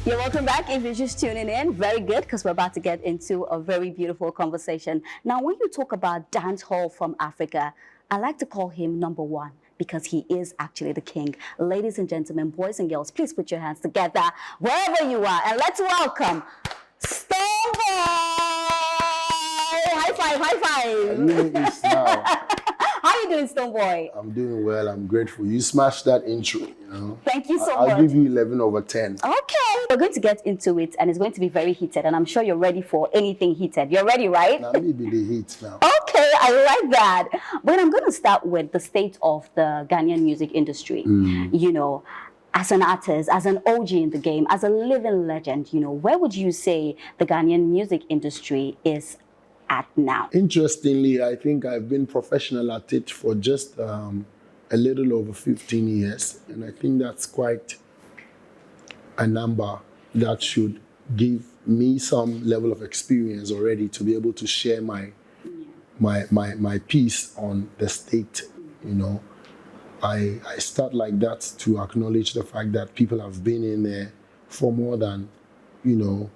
You're welcome back if you're just tuning in. Very good, because we're about to get into a very beautiful conversation. Now, when you talk about dancehall from Africa, I like to call him number one because he is actually the king. Ladies and gentlemen, boys and girls, please put your hands together wherever you are and let's welcome Stonebwoy! High five, high five! Now. How are you doing, Stonebwoy? I'm doing well. I'm grateful. You smashed that intro, you know. Thank you so I'll much. I'll give you 11 over 10. Okay. We're going to get into it, and it's going to be very heated, and I'm sure you're ready for anything heated. You're ready, right? Now, maybe the heat now. Okay, I like that. But I'm going to start with the state of the Ghanaian music industry. You know, as an artist, as an OG in the game, as a living legend, you know, where would you say the Ghanaian music industry is at now? Interestingly, I think I've been professional at it for just a little over 15 years. And I think that's quite a number that should give me some level of experience already to be able to share my piece on the state, you know. I start like that to acknowledge the fact that people have been in there for more than, 20,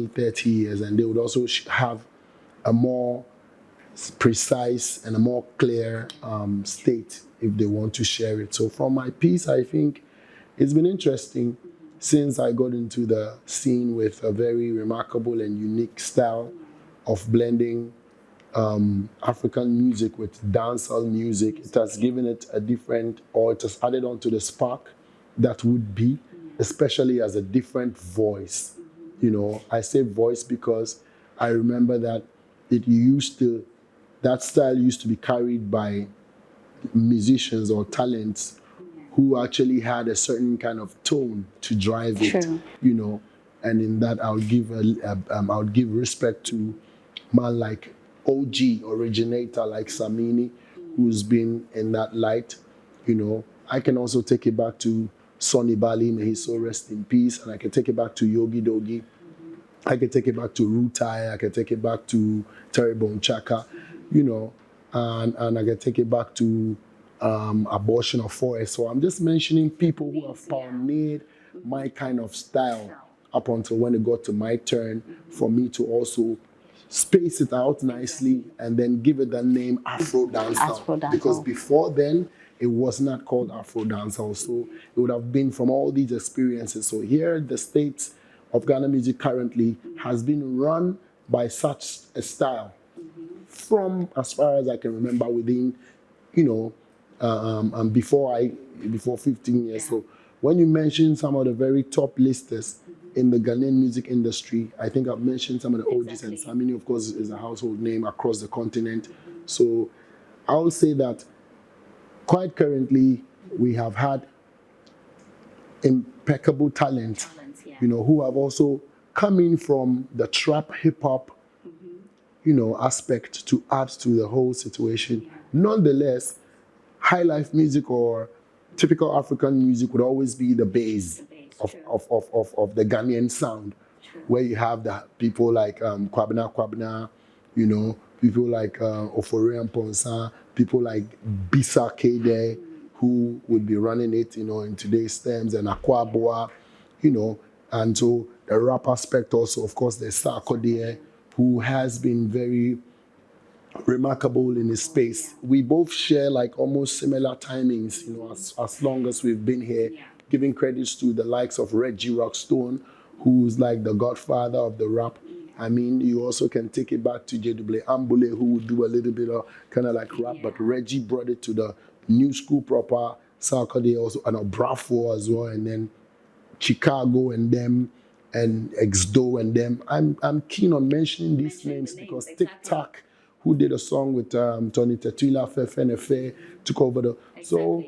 30 years, and they would also have a more precise and a more clear state if they want to share it. So from my piece, I think it's been interesting since I got into the scene with a very remarkable and unique style of blending African music with dancehall music. It has given it a different, or it has added on to the spark that would be, especially as a different voice. You know, I say voice because I remember that that style used to be carried by musicians or talents who actually had a certain kind of tone to drive it, you know. And in that, I would give respect to man like OG originator like Samini, who's been in that light, you know. I can also take it back to Sonny Bali, may he so rest in peace, and I can take it back to Yogi Dogi. I can take it back to Rutai, I can take it back to Terry Bone Chaka, you know, and I can take it back to Abortion of Forest. So I'm just mentioning people who have pioneered my kind of style up until when it got to my turn for me to also space it out nicely and then give it the name Afro Dancehall. Because before then, it was not called Afro Dancehall. So it would have been from all these experiences. So here, the state of Ghana music currently has been run by such a style from, as far as I can remember, within, before 15 years. So when you mention some of the very top listers in the Ghanaian music industry, I think I've mentioned some of the OGs, and Samini, of course, is a household name across the continent. So I'll say that quite currently, we have had impeccable talent, who have also come in from the trap hip hop, aspect to add to the whole situation. Nonetheless, high life music or typical African music would always be the base of the Ghanaian sound, where you have the people like Kwabena, people like Ofori and Ponsa, people like Bisa Kede, who would be running it, in today's terms, and Akwaboa, and so the rap aspect also, of course, there's Sarkodie, who has been very remarkable in his space. We both share like almost similar timings, as long as we've been here, giving credits to the likes of Reggie Rockstone, who's like the godfather of the rap. I mean, you also can take it back to JW Ambule, who would do a little bit of kind of like rap, but Reggie brought it to the new school proper. Sarkodie also, and Brafo as well, and then Chicago and them, and Exdo and them. I'm keen on mentioning these names because TikTok, who did a song with Tony Tetula, Fefe, took over the... So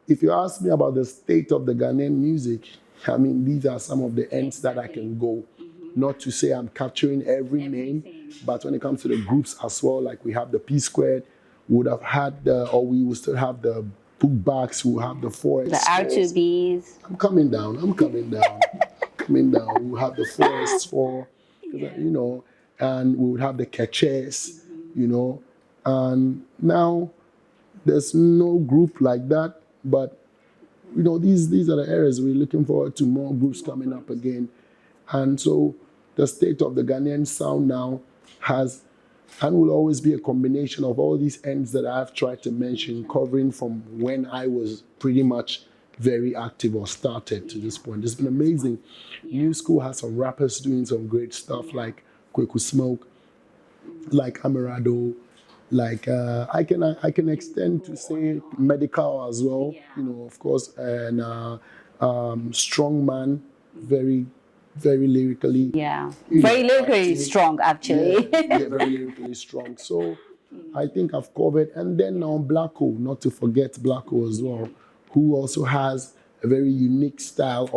if you ask me about the state of the Ghanaian music, I mean, these are some of the ends that I can go. Not to say I'm capturing every name, but when it comes to the groups as well, like we have the P Squared, we would have had we will still have the Bookbacks, who have the Forest. The R2Bs. I'm coming down. Coming down. We'll have the Forest 4, and we would have the Catches, and now there's no group like that, but these are the areas we're looking forward to more groups coming up again. And so the state of the Ghanaian sound now has and will always be a combination of all these ends that I've tried to mention, covering from when I was pretty much very active or started to this point. It's been amazing. New School has some rappers doing some great stuff like Kweku Smoke, like Amerado, like I can extend to say medical as well, of course, and Strong Man, very lyrically. Yeah, very lyrically strong, actually. Yeah, very lyrically strong. So I think I've covered. And then now Blacko, not to forget Blacko as well, who also has a very unique style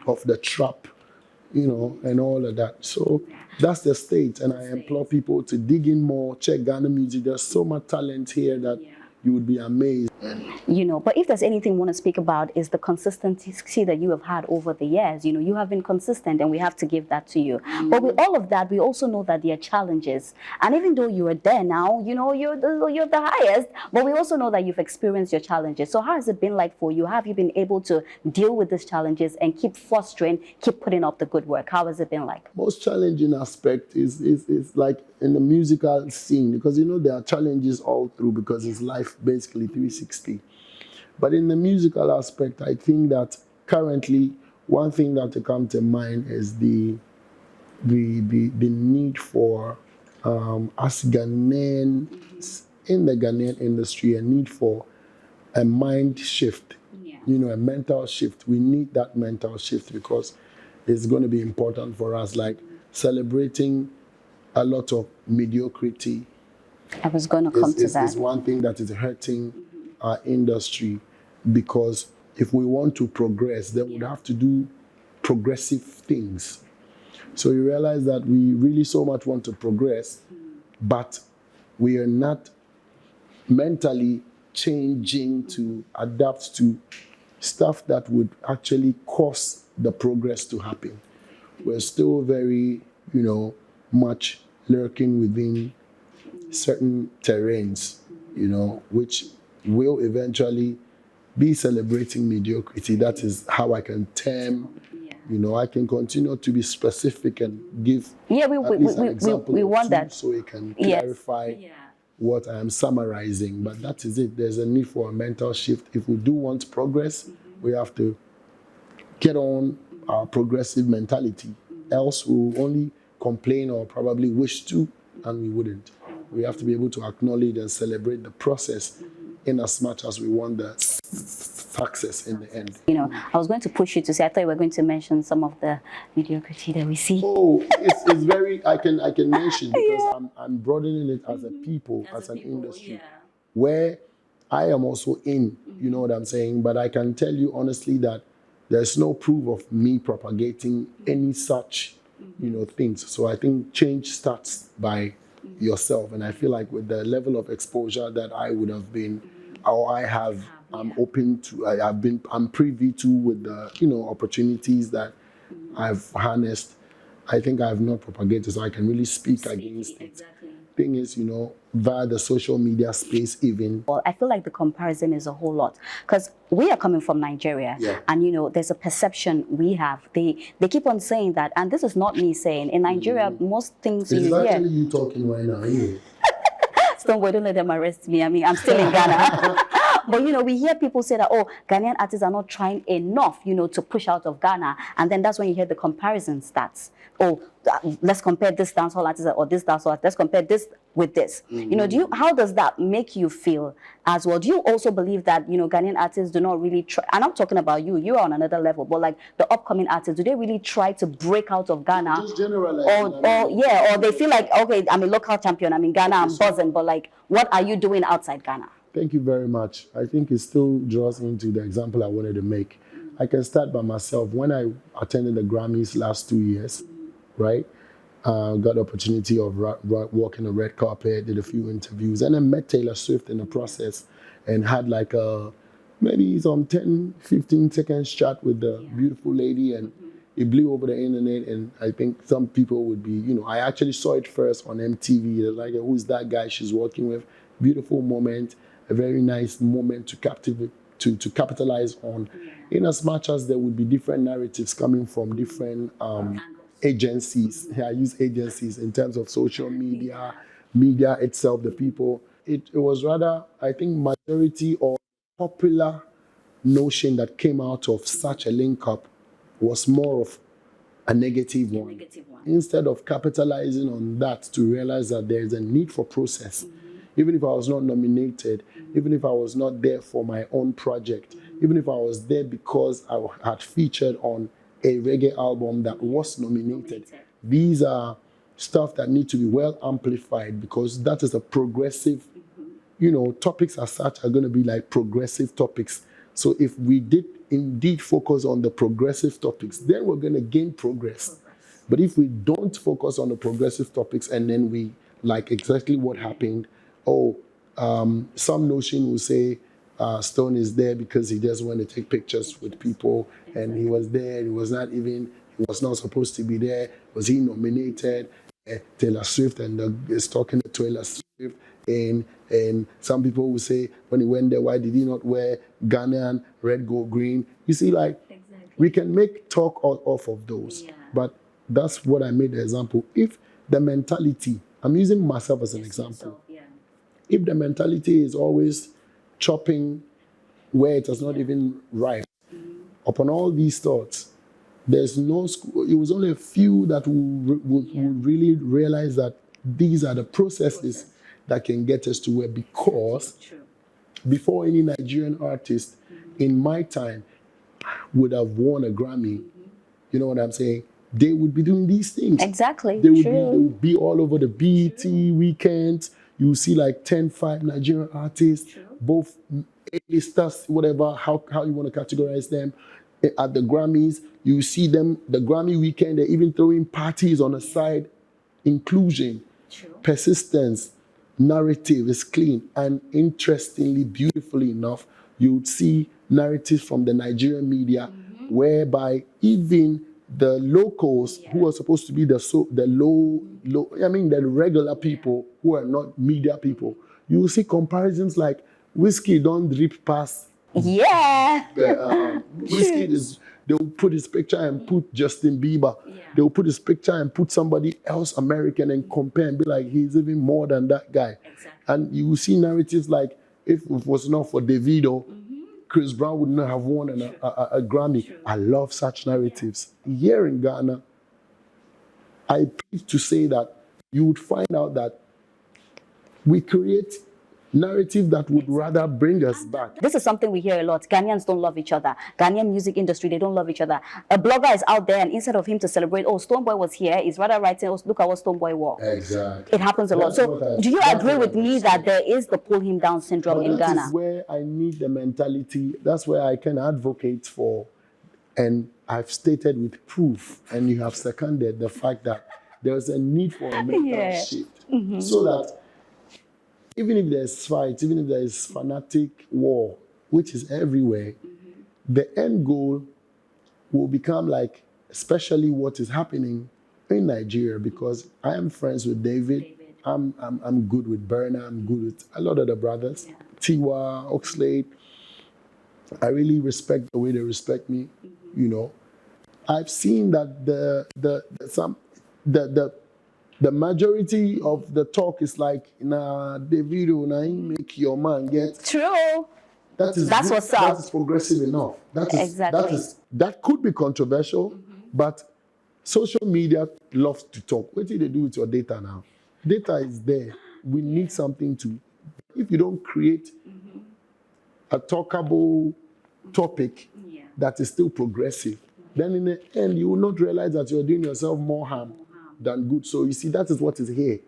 of the trap, and all of that. So that's the state. And I implore people to dig in more, check Ghana music. There's so much talent here that you would be amazed. But if there's anything we want to speak about is the consistency that you have had over the years. You have been consistent and we have to give that to you. But with all of that, we also know that there are challenges. And even though you are there now, you're the highest, but we also know that you've experienced your challenges. So how has it been like for you? Have you been able to deal with these challenges and keep fostering, keep putting up the good work? How has it been like? Most challenging aspect is like in the musical scene, because there are challenges all through, because it's life basically 360. But in the musical aspect, I think that currently one thing that to come to mind is the need for us Ghanaians in the Ghanaian industry, a need for a mind shift, a mental shift. We need that mental shift because it's going to be important for us, like celebrating a lot of mediocrity. I was going to come to that. Is one thing that is hurting our industry, because if we want to progress, then we'd have to do progressive things. So you realize that we really so much want to progress, but we are not mentally changing to adapt to stuff that would actually cause the progress to happen. We're still very, much lurking within certain terrains, which will eventually be celebrating mediocrity. That is how I can term, I can continue to be specific and give at least an example we want that. So it can clarify what I am summarizing. But that is it. There's a need for a mental shift. If we do want progress, we have to get on our progressive mentality. Else we'll only complain or probably wish to, and we wouldn't. We have to be able to acknowledge and celebrate the process in as much as we want the success in the end. I was going to push you to say, I thought you were going to mention some of the mediocrity that we see. Oh, it's very, I can mention, because I'm broadening it as a people, as an industry, where I am also in, you know what I'm saying? But I can tell you honestly that there's no proof of me propagating any such, things. So I think change starts by yourself. And I feel like with the level of exposure that I would have been, or I have, I'm open to, I'm privy to with the, opportunities that I've harnessed. I think I have not propagated, so I can really speak against it. Thing is, via the social media space even. Well, I feel like the comparison is a whole lot, because we are coming from Nigeria, and there's a perception we have. They keep on saying that, and this is not me saying. In Nigeria, most things it's you hear. It's actually you talking right now, Stonebwoy, don't let them arrest me. I mean, I'm still in Ghana. But, we hear people say that, Ghanaian artists are not trying enough, to push out of Ghana. And then that's when you hear the comparison stats. Let's compare this dancehall artist or this dancehall artist. Let's compare this with this. How does that make you feel as well? Do you also believe that, Ghanaian artists do not really try? And I'm talking about you. You're on another level. But like the upcoming artists, do they really try to break out of Ghana? Just generalize. Or they feel like, okay, I'm a local champion. I'm in Ghana. I'm buzzing. But like, what are you doing outside Ghana? Thank you very much. I think it still draws into the example I wanted to make. I can start by myself. When I attended the Grammys last 2 years, right, got the opportunity of walking the red carpet, did a few interviews, and then met Taylor Swift in the process and had like maybe some 10, 15 seconds chat with the beautiful lady, and it blew over the internet. And I think some people would be, I actually saw it first on MTV. They're like, who's that guy she's working with? Beautiful moment. A very nice moment to to capitalize on, in as much as there would be different narratives coming from different agencies. Yeah, I use agencies in terms of social media, media itself, the people. It was rather, I think, majority or popular notion that came out of such a link-up was more of a negative one. Instead of capitalizing on that to realize that there is a need for process. Even if I was not nominated, even if I was not there for my own project, even if I was there because I had featured on a reggae album that was nominated, these are stuff that need to be well amplified, because that is a progressive, topics as such are going to be like progressive topics. So if we did indeed focus on the progressive topics, then we're going to gain progress. But if we don't focus on the progressive topics and then we, like exactly what happened, some notion will say Stone is there because he just want to take pictures with people, and he was there, he was not supposed to be there. Was he nominated? Taylor Swift is talking to Taylor Swift, and some people will say when he went there, why did he not wear Ghanaian red, gold, green? You see, like we can make talk off of those, but that's what I made the example. If the mentality, I'm using myself as an example. If the mentality is always chopping where it has not even arrived, upon all these thoughts, there's no school. It was only a few that would really realize that these are the processes that can get us to where, because before any Nigerian artist in my time would have won a Grammy, you know what I'm saying? They would be doing these things. Exactly. They would be all over the BET weekends. You see like 5 Nigerian artists, both A-listers, whatever, how you want to categorize them. At the Grammys, you see them, the Grammy weekend, they're even throwing parties on the side. Inclusion, persistence, narrative is clean. And interestingly, beautifully enough, you would see narratives from the Nigerian media whereby even the locals who are supposed to be the regular people who are not media people, you will see comparisons like Whiskey don't drip past. Yeah. Whiskey is, they'll put his picture and put Justin Bieber. They'll put his picture and put somebody else American and compare and be like, he's even more than that guy. And you will see narratives like, if it was not for Davido, Chris Brown would not have won a Grammy. I love such narratives. Here in Ghana, I please to say that you would find out that we create narrative that would rather bring us back. This is something we hear a lot. Ghanaians don't love each other. Ghanaian music industry, they don't love each other. A blogger is out there, and instead of him to celebrate, Stonebwoy was here, he's rather writing, look at what Stonebwoy wore. Exactly. It happens a lot. So do you agree with me that there is the pull him down syndrome in Ghana? That's where I need the mentality. That's where I can advocate for, and I've stated with proof, and you have seconded the fact that there's a need for a mental shift. So that even if there's fights, even if there is fanatic war, which is everywhere, the end goal will become like, especially what is happening in Nigeria, because I am friends with David. I'm good with Berna. I'm good with a lot of the brothers. Tiwa, Oxlade. I really respect the way they respect me. I've seen that the majority of the talk is like, Davido, he make your man get. True. That's what's up. That is progressive enough. That could be controversial, but social media loves to talk. What do they do with your data now? Data is there. We need something to. If you don't create a talkable topic that is still progressive, then in the end, you will not realize that you're doing yourself more harm than good. So you see, that is what is here.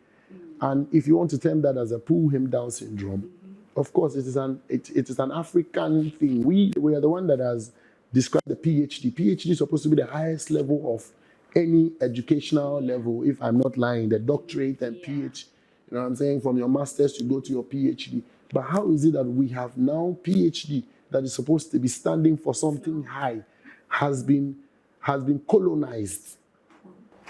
And if you want to term that as a pull him down syndrome, of course, it is an African thing. We are the one that has described the PhD. PhD is supposed to be the highest level of any educational level, if I'm not lying, the doctorate and PhD. You know what I'm saying? From your master's to go to your PhD. But how is it that we have now PhD that is supposed to be standing for something high has been colonized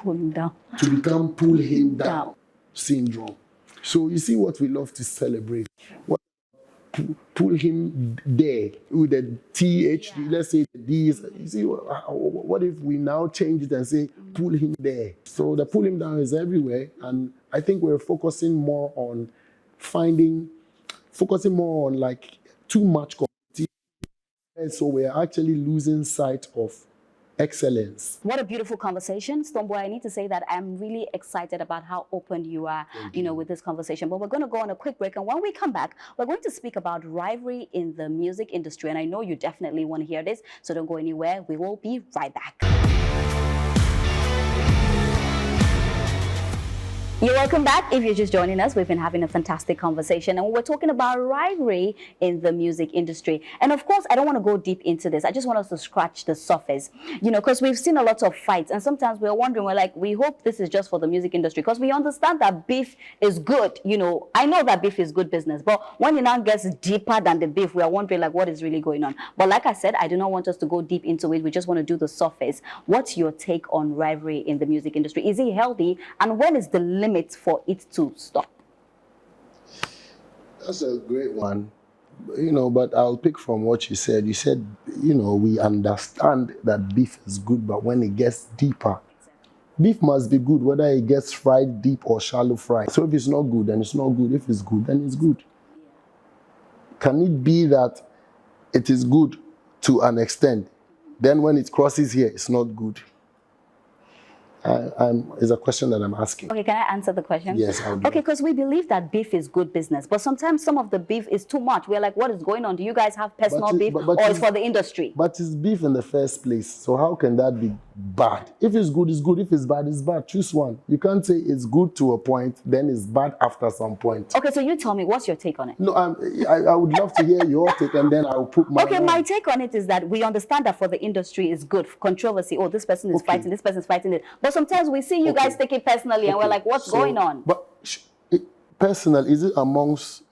to become pull him down syndrome? So you see what we love to celebrate. pull him there with the TH, let's say the D's. You see, what if we now change it and say pull him there? So the pull him down is everywhere, and I think we're focusing more on like too much competition, and so we're actually losing sight of excellence. What a beautiful conversation, Stonebwoy. I need to say that I'm really excited about how open you are, with this conversation. But we're going to go on a quick break, and when we come back, we're going to speak about rivalry in the music industry. And I know you definitely want to hear this, so don't go anywhere. We will be right back. You're welcome back. If you're just joining us, we've been having a fantastic conversation, and we're talking about rivalry in the music industry. And of course, I don't want to go deep into this. I just want us to scratch the surface, because we've seen a lot of fights, and sometimes we're wondering, we hope this is just for the music industry, because we understand that beef is good. I know that beef is good business, but when it now gets deeper than the beef, we are wondering, what is really going on? But like I said, I do not want us to go deep into it. We just want to do the surface. What's your take on rivalry in the music industry? Is it healthy? And when is the limit for it to stop? That's a great one, but I'll pick from what you said. You said, we understand that beef is good, but when it gets deeper, beef must be good, whether it gets fried deep or shallow fried. So if it's not good, then it's not good. If it's good, then it's good. Can it be that it is good to an extent, then when it crosses here, it's not good? Is a question that I'm asking. Okay, can I answer the question? Yes, I'll do. Okay, because we believe that beef is good business, but sometimes some of the beef is too much. We're like, what is going on? Do you guys have personal beef, or it's for the industry? But it's beef in the first place, so how can that be bad? If it's good, it's good. If it's bad, it's bad. Choose one. You can't say it's good to a point, then it's bad after some point. Okay, so you tell me, what's your take on it? No, I would love to hear your take, and then I'll put my own. My take on it is that we understand that for the industry is good. Controversy, this person is fighting, this person is fighting it. But sometimes we see you guys take it personally, and we're like, what's going on? But personal, is it amongst,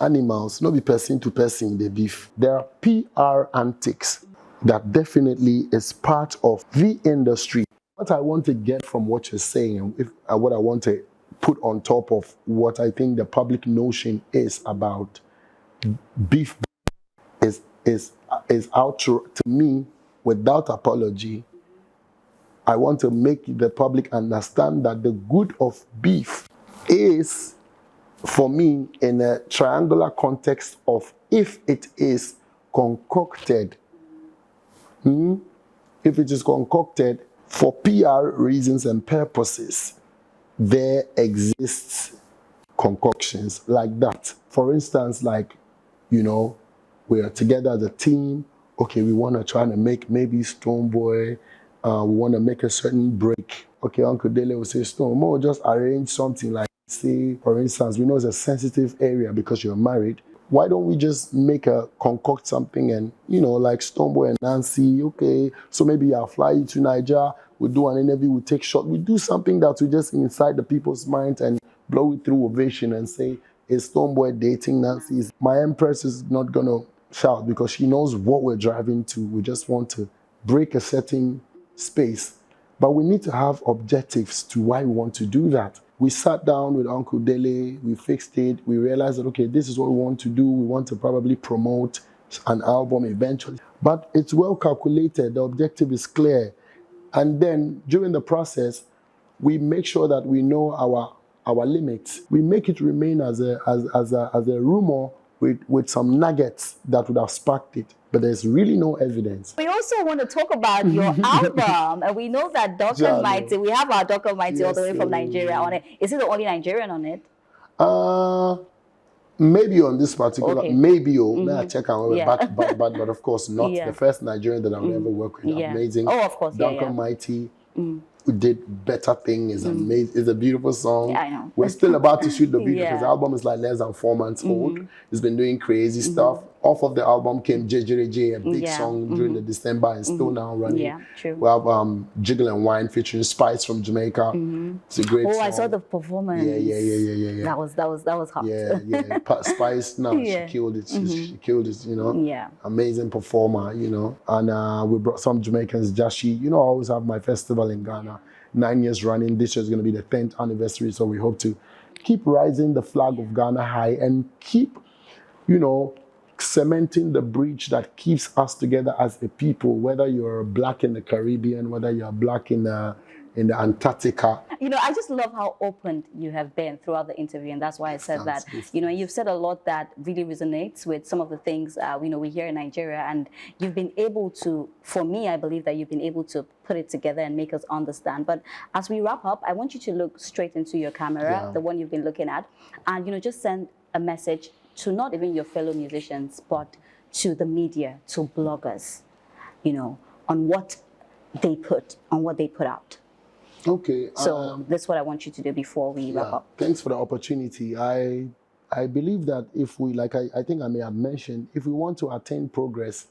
animals, not be person to person, the beef? There are PR antics that definitely is part of the industry. What I want to get from what you're saying, and what I want to put on top of what I think the public notion is about beef is out to me without apology. I want to make the public understand that the good of beef is, for me, in a triangular context of if it is concocted. If it is concocted for PR reasons and purposes, there exists concoctions like that. For instance, we are together as a team. Okay, we want to try to make maybe Stonebwoy. We want to make a certain break. Okay, Uncle Dele will say, Stonebwoy, just arrange something like, say, for instance, we know it's a sensitive area because you're married. Why don't we just concoct something and, like Stonebwoy and Nancy, okay, so maybe I'll fly you to Nigeria, we'll do an interview, we'll take shot, we do something that will just inside the people's mind and blow it through ovation and say, is Stonebwoy dating Nancy? My Empress is not going to shout because she knows what we're driving to. We just want to break a certain space. But we need to have objectives to why we want to do that. We sat down with Uncle Dele, we fixed it, we realized that, okay, this is what we want to do. We want to probably promote an album eventually. But it's well calculated, the objective is clear. And then during the process, we make sure that we know our limits. We make it remain as a rumor with some nuggets that would have sparked it. But there's really no evidence. We also want to talk about your album. And we know that Dr. Mighty, we have our Dr. Mighty all the way from Nigeria on it. Is it the only Nigerian on it? Maybe on this particular, maybe, may I check out, but of course not the first Nigerian that I've ever worked with. Amazing. Oh, of course, Dr. Mighty. Who did Better Thing is amazing. It's a beautiful song. Yeah, I know. We're still about to shoot the video because the album is like less than 4 months old. It's been doing crazy stuff. Off of the album came JJJ, a big song during the December and still now running. Yeah, true. We have Jiggle and Wine featuring Spice from Jamaica. It's a great song. I saw the performance. Yeah. That was hot. Yeah. Spice, she killed it. She killed it, Yeah. Amazing performer, And we brought some Jamaicans, Jashi. I always have my festival in Ghana. 9 years running. This year is going to be the 10th anniversary. So we hope to keep rising the flag of Ghana high and keep you know, cementing the bridge that keeps us together as a people, whether you're black in the Caribbean, whether you're black in the Antarctica. You know, I just love how open you have been throughout the interview, and that's why I said that. You know, you've said a lot that really resonates with some of the things you know we hear in Nigeria, and you've been able to. For me, I believe that you've been able to put it together and make us understand. But as we wrap up, I want you to look straight into your camera, the one you've been looking at, and you know, just send a message to not even your fellow musicians, but to the media, to bloggers, you know, on what they put out. Okay. So that's what I want you to do before we wrap up. Thanks for the opportunity. I believe that if we, like I think I may have mentioned, if we want to attain progress,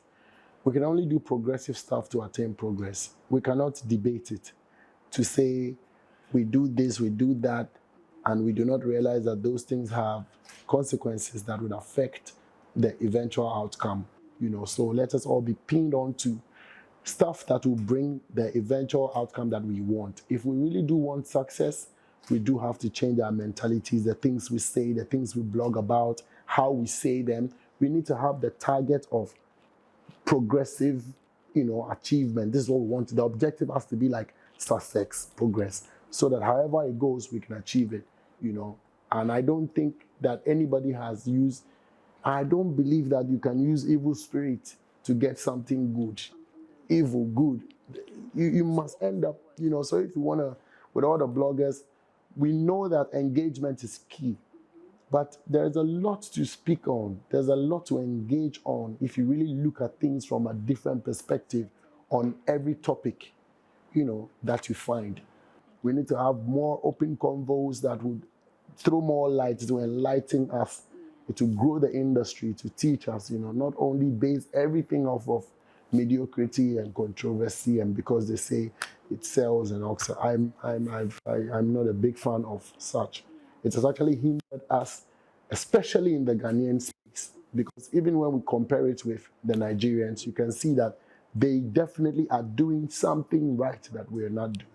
we can only do progressive stuff to attain progress. We cannot debate it to say we do this, we do that, and we do not realize that those things have consequences that would affect the eventual outcome. You know, so let us all be pinned on to stuff that will bring the eventual outcome that we want. If we really do want success, we do have to change our mentalities, the things we say, the things we blog about, how we say them. We need to have the target of progressive, you know, achievement. This is what we want. The objective has to be like success, progress, so that however it goes, we can achieve it, you know. And I don't think that anybody has used, I don't believe that you can use evil spirit to get something good. Evil, good. You must end up, you know, so if you want to, with all the bloggers, we know that engagement is key. But there's a lot to speak on. There's a lot to engage on if you really look at things from a different perspective on every topic, you know, that you find. We need to have more open convos that would throw more light to enlighten us, to grow the industry, to teach us, you know, not only base everything off of mediocrity and controversy, and because they say it sells and all. I'm not a big fan of such. It has actually hindered us, especially in the Ghanaian space, because even when we compare it with the Nigerians, you can see that they definitely are doing something right that we are not doing.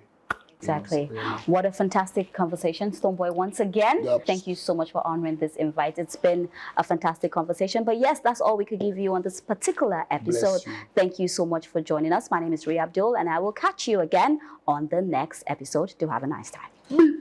Exactly. What a fantastic conversation, Stonebwoy. Once again, thank you so much for honoring this invite. It's been a fantastic conversation. But yes, that's all we could give you on this particular episode. Thank you so much for joining us. My name is Ria Abdul, and I will catch you again on the next episode. Do have a nice time.